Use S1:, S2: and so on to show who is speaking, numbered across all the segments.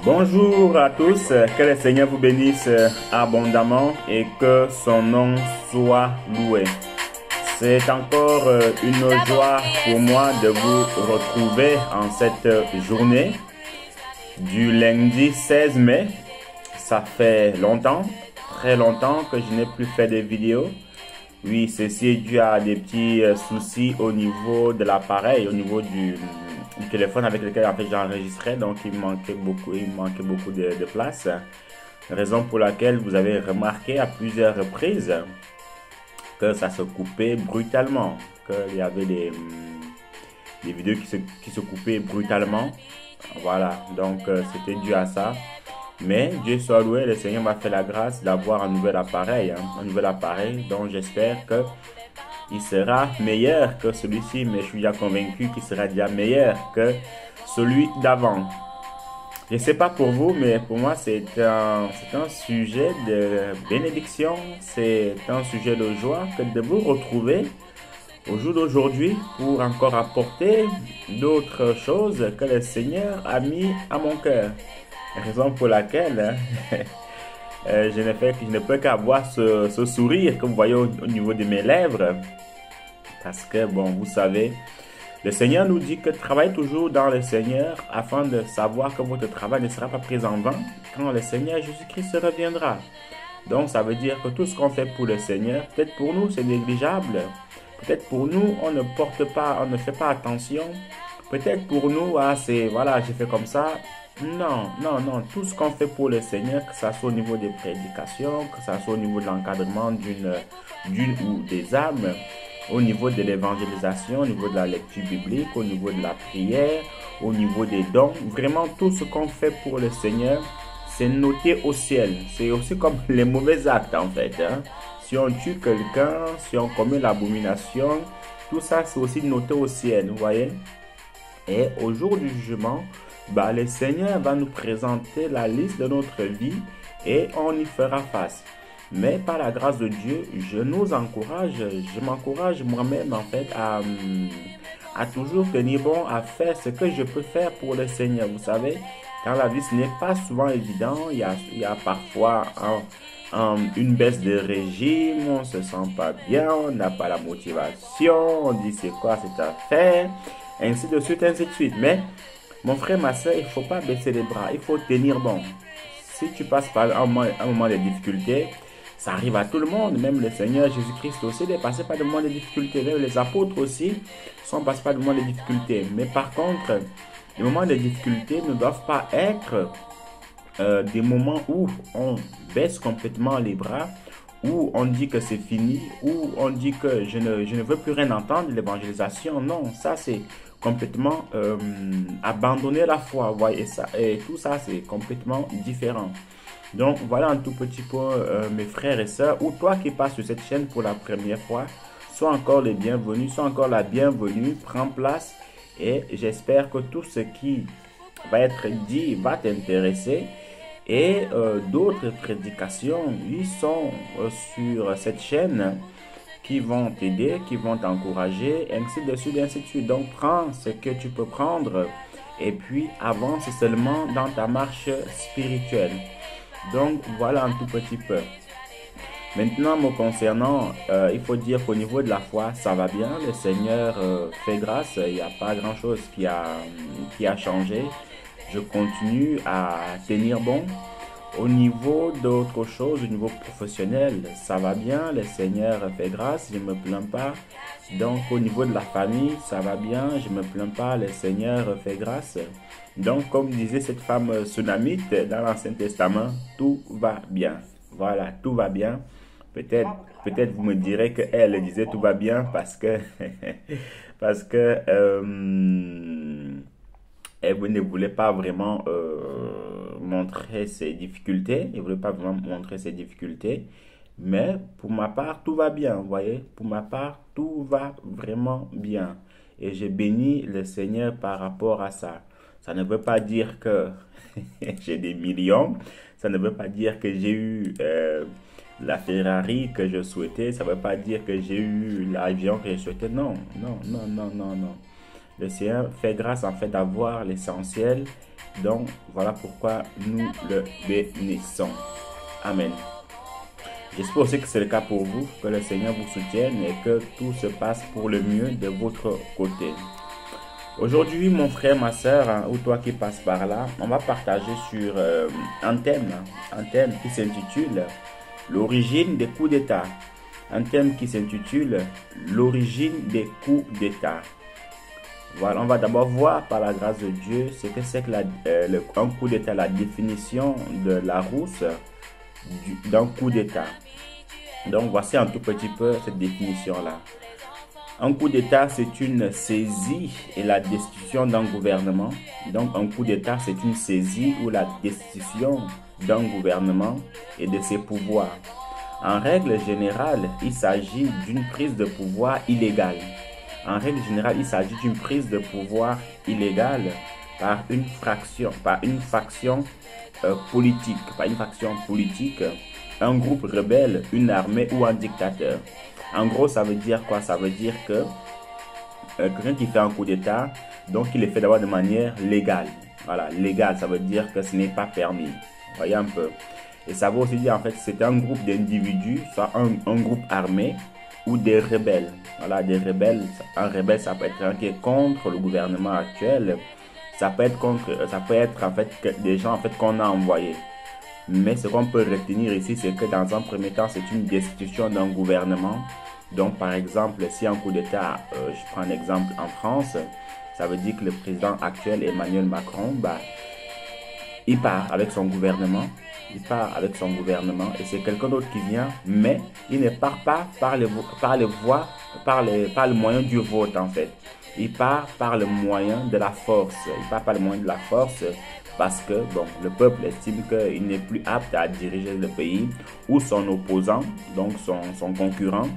S1: Bonjour à tous, que le Seigneur vous bénisse abondamment et que son nom soit loué. C'est encore une joie pour moi de vous retrouver en cette journée du lundi 16 mai. Ça fait longtemps, très longtemps que je n'ai plus fait de vidéos. Oui, ceci est dû à des petits soucis au niveau de l'appareil, au niveau du téléphone avec lequel en fait j'enregistrais, donc il manquait beaucoup de place. Raison pour laquelle vous avez remarqué à plusieurs reprises que ça se coupait brutalement, qu'il y avait des vidéos qui se coupaient brutalement. Voilà, donc c'était dû à ça. Mais Dieu soit loué, le Seigneur m'a fait la grâce d'avoir un nouvel appareil, dont j'espère que il sera meilleur que celui-ci, mais je suis déjà convaincu qu'il sera déjà meilleur que celui d'avant. Je ne sais pas pour vous, mais pour moi c'est un sujet de bénédiction, c'est un sujet de joie que de vous retrouver au jour d'aujourd'hui pour encore apporter d'autres choses que le Seigneur a mis à mon cœur. Raison pour laquelle je ne peux qu'avoir ce sourire que vous voyez au niveau de mes lèvres. Parce que, bon, vous savez, le Seigneur nous dit que travaillez toujours dans le Seigneur afin de savoir que votre travail ne sera pas pris en vain quand le Seigneur Jésus-Christ reviendra. Donc, ça veut dire que tout ce qu'on fait pour le Seigneur, peut-être pour nous, c'est négligeable. Peut-être pour nous, on ne fait pas attention. Peut-être pour nous, c'est, voilà, j'ai fait comme ça. Non, non, non. Tout ce qu'on fait pour le Seigneur, que ce soit au niveau des prédications, que ce soit au niveau de l'encadrement d'une ou des âmes, au niveau de l'évangélisation, au niveau de la lecture biblique, au niveau de la prière, au niveau des dons, vraiment tout ce qu'on fait pour le Seigneur, c'est noté au ciel. C'est aussi comme les mauvais actes en fait. Si on tue quelqu'un, si on commet l'abomination, tout ça c'est aussi noté au ciel, vous voyez. Et au jour du jugement, le Seigneur va nous présenter la liste de notre vie et on y fera face. Mais par la grâce de Dieu, je m'encourage moi-même en fait à toujours tenir bon, à faire ce que je peux faire pour le Seigneur. Vous savez, dans la vie, ce n'est pas souvent évident. Il y a parfois une baisse de régime, on ne se sent pas bien, on n'a pas la motivation, on dit c'est quoi cette affaire, ainsi de suite, ainsi de suite. Mais mon frère, ma soeur, il ne faut pas baisser les bras, il faut tenir bon. Si tu passes par un moment de difficulté, ça arrive à tout le monde, même le Seigneur Jésus-Christ aussi, il est passé par des moments de difficulté. Même les apôtres aussi sont passés par des moments de difficulté. Mais par contre, les moments de difficulté ne doivent pas être des moments où on baisse complètement les bras, où on dit que c'est fini, où on dit que je ne veux plus rien entendre de l'évangélisation. Non, ça c'est complètement abandonner la foi. Voyez ça, et tout ça c'est complètement différent. Donc voilà un tout petit peu mes frères et sœurs, ou toi qui passes sur cette chaîne pour la première fois, sois encore les bienvenus, sois encore la bienvenue, prends place et j'espère que tout ce qui va être dit va t'intéresser et d'autres prédications ils sont sur cette chaîne qui vont t'aider, qui vont t'encourager, ainsi de suite, ainsi de suite. Donc prends ce que tu peux prendre et puis avance seulement dans ta marche spirituelle. Donc voilà un tout petit peu. Maintenant me concernant, il faut dire qu'au niveau de la foi, ça va bien. Le Seigneur fait grâce. Il n'y a pas grand chose qui a changé. Je continue à tenir bon. Au niveau d'autres choses, au niveau professionnel, ça va bien. Le Seigneur fait grâce. Je ne me plains pas. Donc au niveau de la famille, ça va bien. Je ne me plains pas. Le Seigneur fait grâce. Donc, comme disait cette femme sunamite dans l'Ancien Testament, tout va bien. Voilà, tout va bien. Peut-être vous me direz qu'elle disait tout va bien parce que, elle ne voulait pas vraiment montrer ses difficultés. Elle ne voulait pas vraiment montrer ses difficultés. Mais pour ma part, tout va bien. Vous voyez, pour ma part, tout va vraiment bien. Et je bénis le Seigneur par rapport à ça. Ça ne veut pas dire que j'ai des millions. Ça ne veut pas dire que j'ai eu la Ferrari que je souhaitais. Ça ne veut pas dire que j'ai eu l'avion que je souhaitais. Non, non, non, non, non, non. Le Seigneur fait grâce en fait d'avoir l'essentiel. Donc voilà pourquoi nous le bénissons. Amen. J'espère aussi que c'est le cas pour vous, que le Seigneur vous soutienne et que tout se passe pour le mieux de votre côté. Aujourd'hui, mon frère, ma soeur, ou toi qui passes par là, on va partager sur un thème qui s'intitule l'origine des coups d'État. Un thème qui s'intitule l'origine des coups d'État. Voilà, on va d'abord voir par la grâce de Dieu ce que c'est que un coup d'État, la définition de Larousse d'un coup d'État. Donc voici un tout petit peu cette définition-là. Un coup d'État, c'est une saisie et la destitution d'un gouvernement. Donc un coup d'État, c'est une saisie ou la destitution d'un gouvernement et de ses pouvoirs. En règle générale, il s'agit d'une prise de pouvoir illégale. En règle générale, il s'agit d'une prise de pouvoir illégale par une faction politique, un groupe rebelle, une armée ou un dictateur. En gros, ça veut dire quoi? Ça veut dire que quelqu'un qui fait un coup d'État, donc il le fait d'abord de manière légale. Voilà, légal, ça veut dire que ce n'est pas permis. Vous voyez un peu. Et ça veut aussi dire en fait que c'est un groupe d'individus, soit un groupe armé ou des rebelles. Voilà, des rebelles. Un rebelle, ça peut être quelqu'un qui est contre le gouvernement actuel. Ça peut être en fait des gens en fait qu'on a envoyés. Mais ce qu'on peut retenir ici, c'est que dans un premier temps, c'est une destitution d'un gouvernement. Donc, par exemple, si un coup d'État, je prends un exemple en France, ça veut dire que le président actuel, Emmanuel Macron, il part avec son gouvernement. Il part avec son gouvernement et c'est quelqu'un d'autre qui vient, mais il ne part pas par le moyen du vote en fait. Il part par le moyen de la force. Il part par le moyen de la force parce que bon, le peuple estime qu'il n'est plus apte à diriger le pays ou son opposant, donc son concurrent.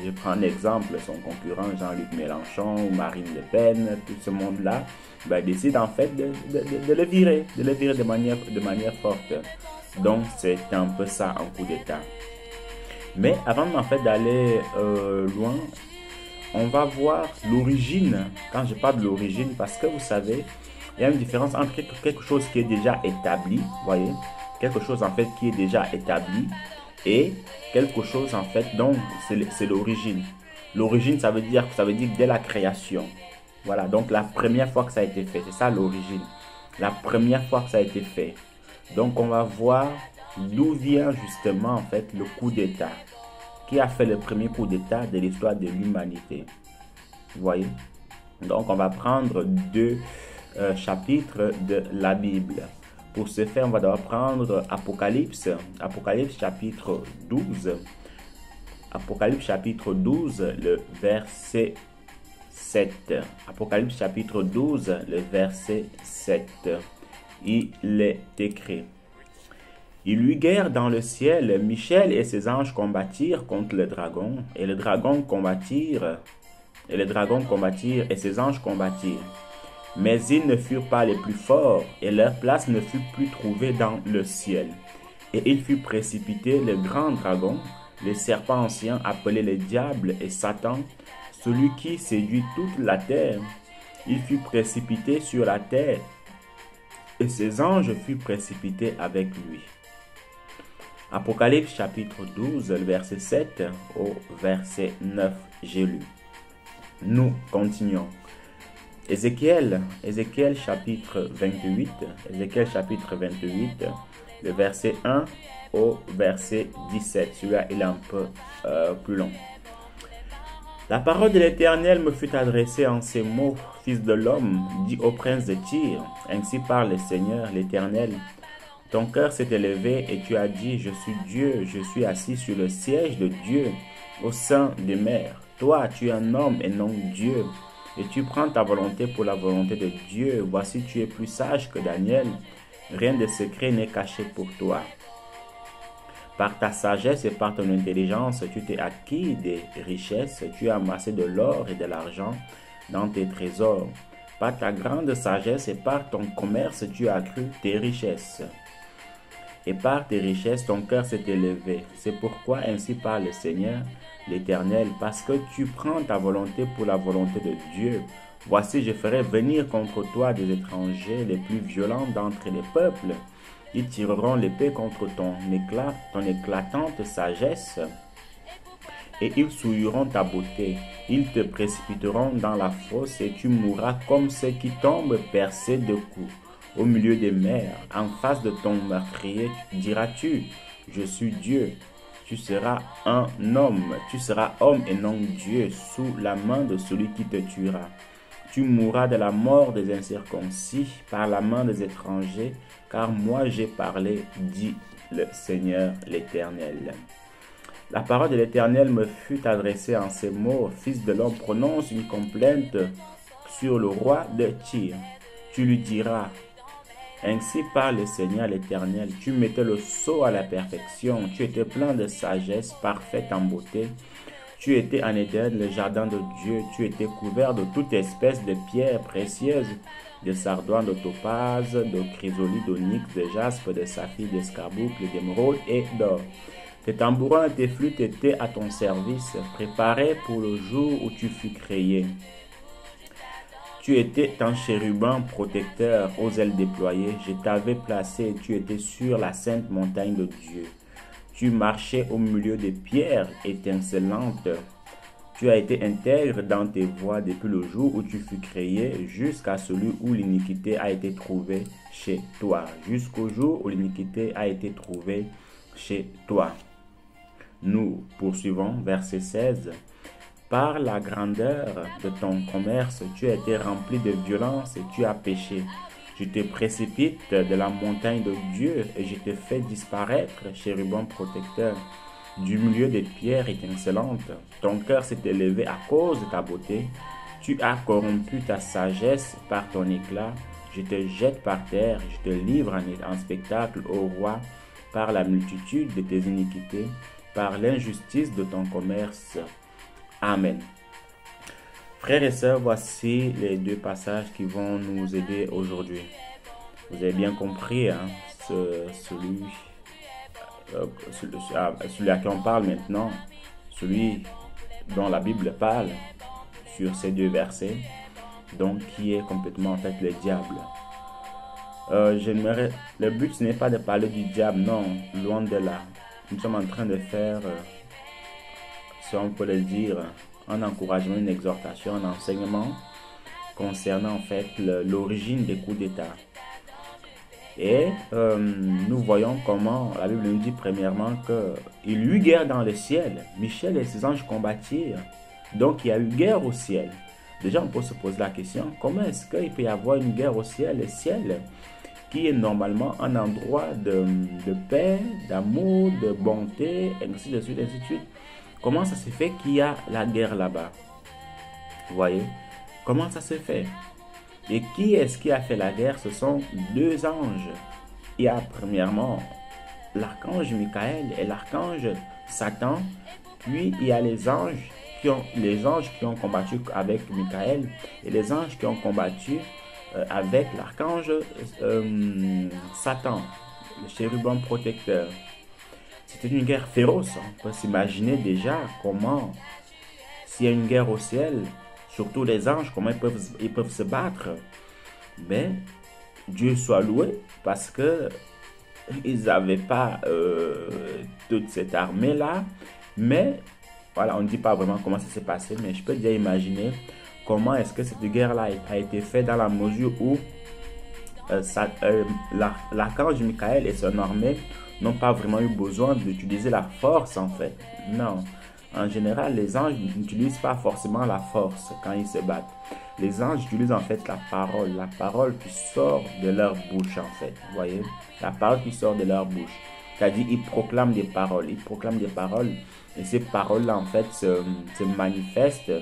S1: Je prends un exemple, son concurrent Jean-Luc Mélenchon ou Marine Le Pen, tout ce monde-là, décide en fait de le virer, de manière forte. Donc c'est un peu ça un coup d'État. Mais avant en fait d'aller loin, on va voir l'origine. Quand je parle de l'origine, parce que vous savez, il y a une différence entre quelque chose qui est déjà établi, voyez, quelque chose en fait qui est déjà établi et quelque chose en fait dont c'est l'origine. L'origine, ça veut dire dès la création. Voilà, donc la première fois que ça a été fait, c'est ça l'origine. La première fois que ça a été fait. Donc on va voir d'où vient justement en fait le coup d'État. Qui a fait le premier coup d'État de l'histoire de l'humanité. Vous voyez? Donc on va prendre deux chapitres de la Bible. Pour ce faire, on va d'abord prendre Apocalypse chapitre 12. Apocalypse chapitre 12, le verset 7. Apocalypse chapitre 12, le verset 7. Il est écrit: Il y eut guerre dans le ciel, Michel et ses anges combattirent contre le dragon, et le dragon combattirent, et ses anges combattirent. Mais ils ne furent pas les plus forts, et leur place ne fut plus trouvée dans le ciel. Et il fut précipité le grand dragon, le serpent ancien appelé le diable et Satan, celui qui séduit toute la terre. Il fut précipité sur la terre, et ses anges furent précipités avec lui. Apocalypse chapitre 12, le verset 7 au verset 9, j'ai lu. Nous continuons. Ézéchiel chapitre 28, le verset 1 au verset 17. Celui-là, il est un peu plus long. La parole de l'Éternel me fut adressée en ces mots: Fils de l'homme, dis au prince de Tyr, ainsi parle le Seigneur l'Éternel. Ton cœur s'est élevé et tu as dit: Je suis Dieu, je suis assis sur le siège de Dieu, au sein des mers. Toi, tu es un homme et non Dieu, et tu prends ta volonté pour la volonté de Dieu. Voici, tu es plus sage que Daniel. Rien de secret n'est caché pour toi. Par ta sagesse et par ton intelligence, tu t'es acquis des richesses, tu as amassé de l'or et de l'argent dans tes trésors. Par ta grande sagesse et par ton commerce, tu as accru tes richesses. Et par tes richesses, ton cœur s'est élevé. C'est pourquoi ainsi parle le Seigneur l'Éternel, parce que tu prends ta volonté pour la volonté de Dieu. Voici, je ferai venir contre toi des étrangers les plus violents d'entre les peuples. Ils tireront l'épée contre ton éclatante sagesse, et ils souilleront ta beauté. Ils te précipiteront dans la fosse, et tu mourras comme ceux qui tombent percés de coups. Au milieu des mers, en face de ton meurtrier, diras-tu, je suis Dieu. Tu seras tu seras homme et non Dieu, sous la main de celui qui te tuera. Tu mourras de la mort des incirconcis, par la main des étrangers, car moi j'ai parlé, dit le Seigneur l'Éternel. La parole de l'Éternel me fut adressée en ces mots. Fils de l'homme, prononce une complainte sur le roi de Tyr. Tu lui diras, ainsi parle le Seigneur l'Éternel, tu mettais le sceau à la perfection, tu étais plein de sagesse, parfaite en beauté. Tu étais en Éden, le jardin de Dieu, tu étais couvert de toute espèce de pierres précieuses, de sardoine, de topaz, de chrysolite, d'onyx, de jaspe, de saphir, d'escarboucle, d'émeraude et d'or. Tes tambourins et tes flûtes étaient à ton service, préparés pour le jour où tu fus créé. Tu étais un chérubin protecteur aux ailes déployées. Je t'avais placé et tu étais sur la sainte montagne de Dieu. Tu marchais au milieu des pierres étincelantes. Tu as été intègre dans tes voies depuis le jour où tu fus créé jusqu'à celui où l'iniquité a été trouvée chez toi. Jusqu'au jour où l'iniquité a été trouvée chez toi. Nous poursuivons, verset 16. Par la grandeur de ton commerce, tu as été rempli de violence et tu as péché. Je te précipite de la montagne de Dieu et je te fais disparaître, chérubin protecteur, du milieu des pierres étincelantes. Ton cœur s'est élevé à cause de ta beauté. Tu as corrompu ta sagesse par ton éclat. Je te jette par terre, je te livre en spectacle au roi par la multitude de tes iniquités, par l'injustice de ton commerce. Amen. Frères et sœurs, voici les deux passages qui vont nous aider aujourd'hui. Vous avez bien compris, hein, celui à qui on parle maintenant, celui dont la Bible parle sur ces deux versets, donc qui est complètement en fait le diable. Le but ce n'est pas de parler du diable, non, loin de là. Nous sommes en train de faire, si on peut le dire, un encouragement, une exhortation, un enseignement concernant en fait l'origine des coups d'État. Et nous voyons comment la Bible nous dit premièrement qu'il y eut guerre dans le ciel. Michel et ses anges combattirent. Donc il y a eu guerre au ciel. Déjà on peut se poser la question, comment est-ce qu'il peut y avoir une guerre au ciel? Le ciel qui est normalement un endroit de paix, d'amour, de bonté, ainsi de suite, ainsi de suite. Comment ça se fait qu'il y a la guerre là-bas? Vous voyez? Comment ça se fait? Et qui est-ce qui a fait la guerre? Ce sont deux anges. Il y a premièrement l'archange Michael et l'archange Satan. Puis il y a les anges qui ont combattu avec Michael et les anges qui ont combattu avec l'archange Satan, le chérubin protecteur. C'était une guerre féroce. On peut s'imaginer déjà comment, s'il y a une guerre au ciel, surtout les anges, comment ils peuvent se battre. Mais Dieu soit loué parce que ils n'avaient pas toute cette armée-là. Mais voilà, on ne dit pas vraiment comment ça s'est passé, mais je peux déjà imaginer comment est-ce que cette guerre-là a été faite dans la mesure où l'archange Michael et son armée n'ont pas vraiment eu besoin d'utiliser la force en fait. Non. En général, les anges n'utilisent pas forcément la force quand ils se battent. Les anges utilisent en fait la parole qui sort de leur bouche en fait. Vous voyez? La parole qui sort de leur bouche. C'est-à-dire, ils proclament des paroles. Ils proclament des paroles et ces paroles-là en fait se manifestent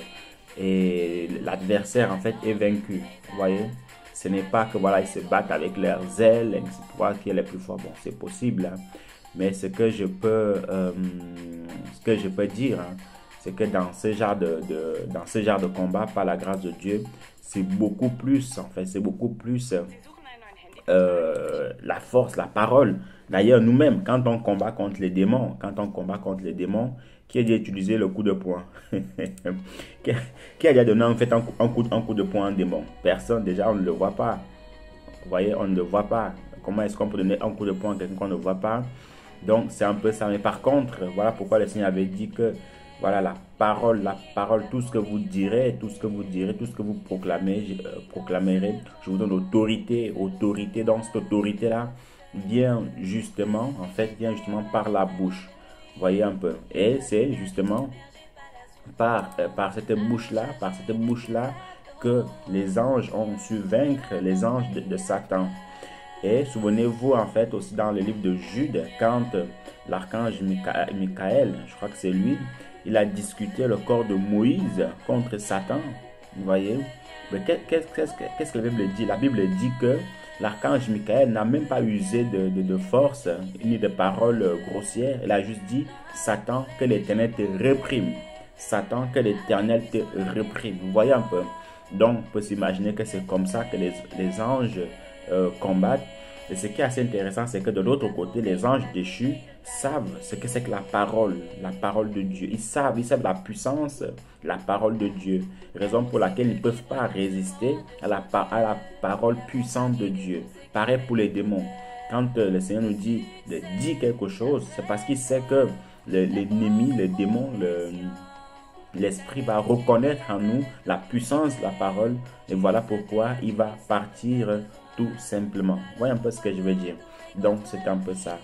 S1: et l'adversaire en fait est vaincu. Vous voyez? Ce n'est pas que voilà, ils se battent avec leurs ailes pour voir qui est le plus fort. Bon, c'est possible, hein. Mais ce que je peux dire, hein, c'est que dans ce genre de combat, par la grâce de Dieu, c'est beaucoup plus, en fait, c'est beaucoup plus la force, la parole. D'ailleurs, nous-mêmes, quand on combat contre les démons, qui a déjà utilisé le coup de poing? qui, qui a déjà donné en fait un coup de poing à un démon? Personne, déjà, on ne le voit pas. Vous voyez, on ne le voit pas. Comment est-ce qu'on peut donner un coup de poing à quelqu'un qu'on ne voit pas? Donc, c'est un peu ça. Mais par contre, voilà pourquoi le Seigneur avait dit que, voilà, la parole, tout ce que vous direz, tout ce que vous proclamerez, je vous donne l'autorité. Donc, cette autorité-là vient justement par la bouche. Vous voyez un peu. Et c'est justement par cette bouche-là, que les anges ont su vaincre les anges de Satan. Et souvenez-vous en fait aussi dans le livre de Jude, quand l'archange Michael, je crois que c'est lui, il a discuté le corps de Moïse contre Satan. Vous voyez? Mais qu'est-ce que la Bible dit? La Bible dit que l'archange Michael n'a même pas usé de force ni de paroles grossières. Il a juste dit, Satan, que l'Éternel te réprime. Satan, que l'Éternel te réprime. Vous voyez un peu? Donc, on peut s'imaginer que c'est comme ça que les anges combattent. Et ce qui est assez intéressant, c'est que de l'autre côté, les anges déchus savent ce que c'est que la parole de Dieu. Ils savent la puissance, la parole de Dieu. Raison pour laquelle ils ne peuvent pas résister à la parole puissante de Dieu. Pareil pour les démons. Quand le Seigneur nous dit de dire quelque chose, c'est parce qu'il sait que l'ennemi, le démon, l'esprit va reconnaître en nous la puissance de la parole. Et voilà pourquoi il va partir tout simplement. Voyez un peu ce que je veux dire. Donc, c'est un peu ça.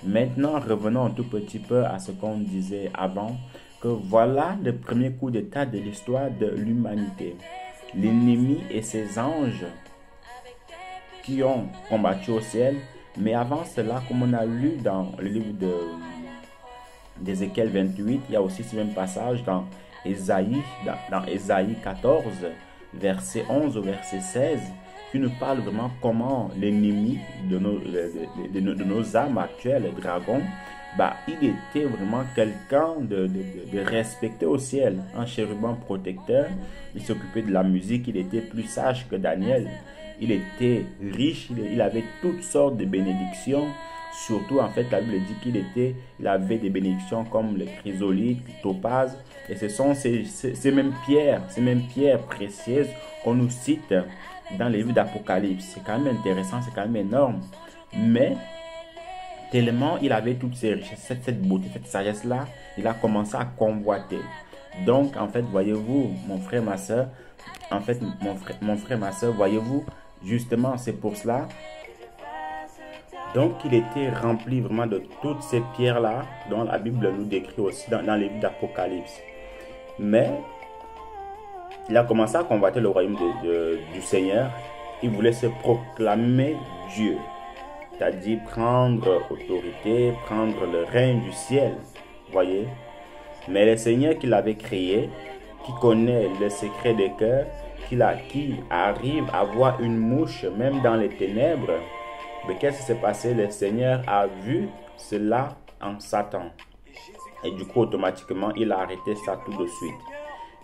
S1: Maintenant, revenons un tout petit peu à ce qu'on disait avant, que voilà le premier coup d'état de l'histoire de l'humanité. L'ennemi et ses anges qui ont combattu au ciel. Mais avant cela, comme on a lu dans le livre d'Ézéchiel 28, il y a aussi ce même passage dans Ésaïe 14, verset 11 au verset 16, qui nous parle vraiment comment l'ennemi de nos âmes actuelles, le dragon, il était vraiment quelqu'un de respecté au ciel, un chérubin protecteur. Il s'occupait de la musique, il était plus sage que Daniel. Il était riche, il avait toutes sortes de bénédictions. Surtout, en fait, la Bible dit qu'il avait des bénédictions comme le chrysolite, le topaz. Et ce sont ces mêmes pierres précieuses qu'on nous cite dans les livres d'Apocalypse. C'est quand même intéressant, c'est quand même énorme. Mais, tellement il avait toutes ces richesses, cette beauté, cette sagesse-là, il a commencé à convoiter. Donc, en fait, voyez-vous, mon frère, ma soeur, voyez-vous, justement, c'est pour cela. Donc, il était rempli vraiment de toutes ces pierres-là, dont la Bible nous décrit aussi dans les livres d'Apocalypse. Mais, il a commencé à convoiter le royaume du Seigneur. Il voulait se proclamer Dieu, c'est-à-dire prendre autorité, prendre le règne du ciel. Voyez? Mais le Seigneur qui l'avait créé, qui connaît le secret des cœurs, qui arrive à voir une mouche même dans les ténèbres, mais qu'est-ce qui s'est passé? Le Seigneur a vu cela en Satan. Et du coup, automatiquement, il a arrêté ça tout de suite.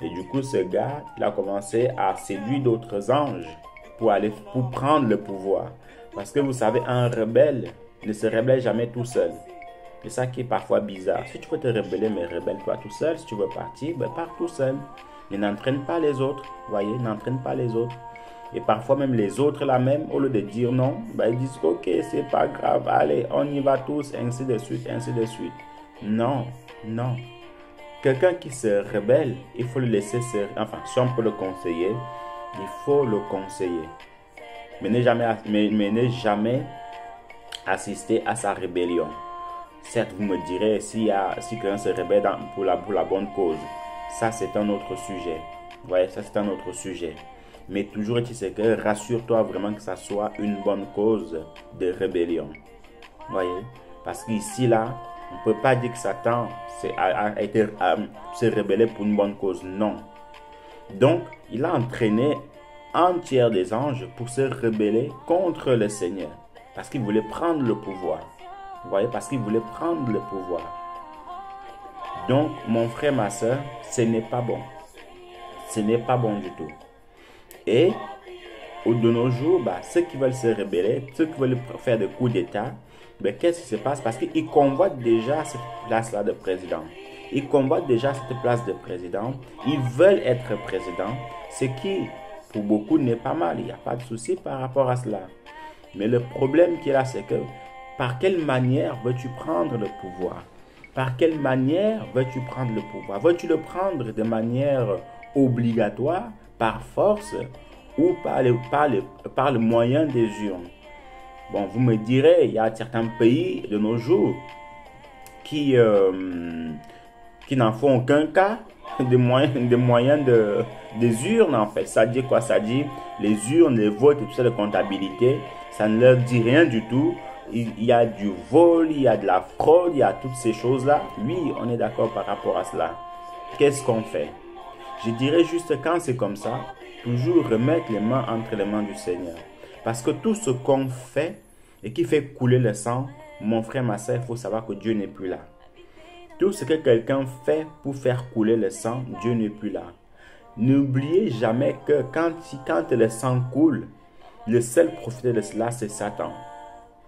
S1: Et du coup, ce gars, il a commencé à séduire d'autres anges pour prendre le pouvoir. Parce que vous savez, un rebelle ne se rebelle jamais tout seul. C'est ça qui est parfois bizarre. Si tu veux te rebeller, mais rebelle-toi tout seul. Si tu veux partir, pars tout seul. Mais n'entraîne pas les autres. Voyez, n'entraîne pas les autres. Et parfois même les autres là même, au lieu de dire non, ils disent ok, c'est pas grave, allez, on y va tous, ainsi de suite, ainsi de suite. Non, non. Quelqu'un qui se rebelle, il faut le laisser si on peut le conseiller, il faut le conseiller. Mais ne jamais assister à sa rébellion. Certes, vous me direz, si quelqu'un se rebelle pour la bonne cause, ça c'est un autre sujet. Vous voyez, ça c'est un autre sujet. Mais toujours est-il que rassure-toi vraiment que ça soit une bonne cause de rébellion. Vous voyez? Parce qu'ici, là, on ne peut pas dire que Satan s'est rebellé pour une bonne cause. Non. Donc, il a entraîné un tiers des anges pour se rebeller contre le Seigneur. Parce qu'il voulait prendre le pouvoir. Vous voyez? Parce qu'il voulait prendre le pouvoir. Donc, mon frère, ma soeur, ce n'est pas bon. Ce n'est pas bon du tout. Et de nos jours, ceux qui veulent se rebeller, ceux qui veulent faire des coups d'État, qu'est-ce qui se passe? Parce qu'ils convoitent déjà cette place-là de président. Ils convoitent déjà cette place de président. Ils veulent être président, ce qui, pour beaucoup, n'est pas mal. Il n'y a pas de souci par rapport à cela. Mais le problème qui est là, c'est que par quelle manière veux-tu prendre le pouvoir? Par quelle manière veux-tu prendre le pouvoir? Veux-tu le prendre de manière obligatoire, par force, ou par le moyen des urnes? Bon, vous me direz, il y a certains pays de nos jours qui n'en font aucun cas des moyens des urnes, en fait. Ça dit quoi? Ça dit les urnes, les votes et tout ça de comptabilité, ça ne leur dit rien du tout. Il y a du vol, il y a de la fraude, il y a toutes ces choses-là. Oui, on est d'accord par rapport à cela. Qu'est-ce qu'on fait? Je dirais juste, quand c'est comme ça, toujours remettre les mains entre les mains du Seigneur. Parce que tout ce qu'on fait et qui fait couler le sang, mon frère, ma soeur, il faut savoir que Dieu n'est plus là. Tout ce que quelqu'un fait pour faire couler le sang, Dieu n'est plus là. N'oubliez jamais que quand le sang coule, le seul profiteur de cela, c'est Satan.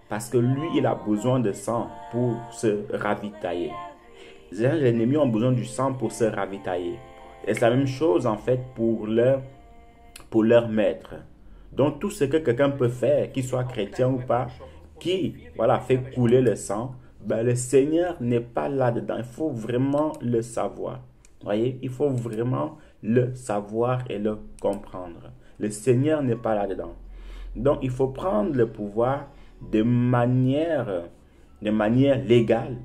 S1: Parce que lui, il a besoin de sang pour se ravitailler. Les ennemis ont besoin du sang pour se ravitailler. Et c'est la même chose en fait pour leur maître. Donc tout ce que quelqu'un peut faire, qu'il soit chrétien ou pas, qui fait couler le sang, le Seigneur n'est pas là-dedans. Il faut vraiment le savoir. Voyez, il faut vraiment le savoir et le comprendre. Le Seigneur n'est pas là-dedans. Donc il faut prendre le pouvoir de manière légale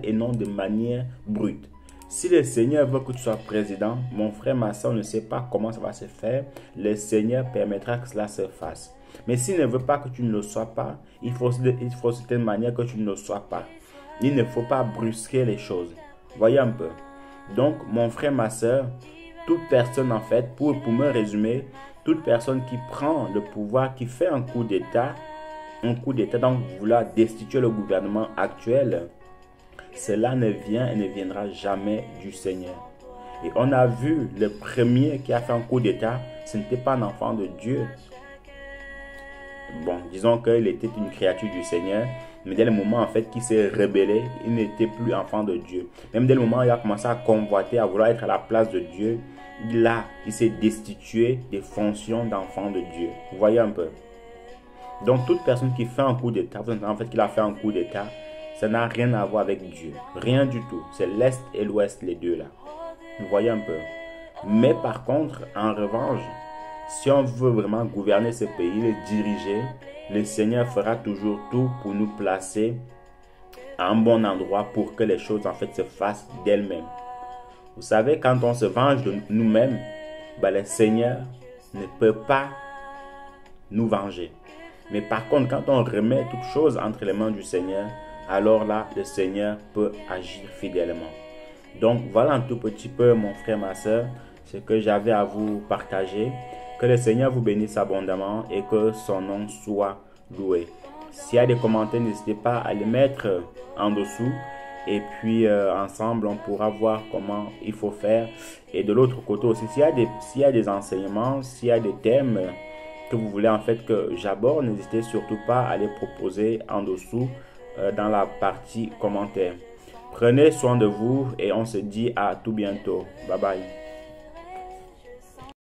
S1: et non de manière brute. Si le Seigneur veut que tu sois président, mon frère, ma soeur, ne sait pas comment ça va se faire, le Seigneur permettra que cela se fasse. Mais s'il ne veut pas que tu ne le sois pas, il faut de telle manière que tu ne le sois pas. Il ne faut pas brusquer les choses. Voyez un peu. Donc, mon frère, ma soeur, toute personne en fait, pour me résumer, toute personne qui prend le pouvoir, qui fait un coup d'État, donc vouloir destituer le gouvernement actuel, cela ne vient et ne viendra jamais du Seigneur. Et on a vu le premier qui a fait un coup d'État, ce n'était pas un enfant de Dieu. Bon, disons qu'il était une créature du Seigneur, mais dès le moment en fait qu'il s'est rebellé, il n'était plus enfant de Dieu. Même dès le moment où il a commencé à convoiter, à vouloir être à la place de Dieu, il s'est destitué des fonctions d'enfant de Dieu. Vous voyez un peu? Donc toute personne qui fait un coup d'État, vous entendez en fait qu'il a fait un coup d'État, ça n'a rien à voir avec Dieu. Rien du tout. C'est l'Est et l'Ouest, les deux là. Vous voyez un peu? Mais par contre, en revanche, si on veut vraiment gouverner ce pays, le diriger, le Seigneur fera toujours tout pour nous placer à un bon endroit pour que les choses en fait se fassent d'elles-mêmes. Vous savez, quand on se venge de nous-mêmes, le Seigneur ne peut pas nous venger. Mais par contre, quand on remet toutes choses entre les mains du Seigneur, alors là, le Seigneur peut agir fidèlement. Donc, voilà un tout petit peu, mon frère, ma soeur, ce que j'avais à vous partager. Que le Seigneur vous bénisse abondamment et que son nom soit loué. S'il y a des commentaires, n'hésitez pas à les mettre en dessous. Et puis, ensemble, on pourra voir comment il faut faire. Et de l'autre côté aussi, s'il y a des enseignements, s'il y a des thèmes que vous voulez en fait que j'aborde, n'hésitez surtout pas à les proposer en dessous dans la partie commentaires. Prenez soin de vous et on se dit à tout bientôt. Bye bye.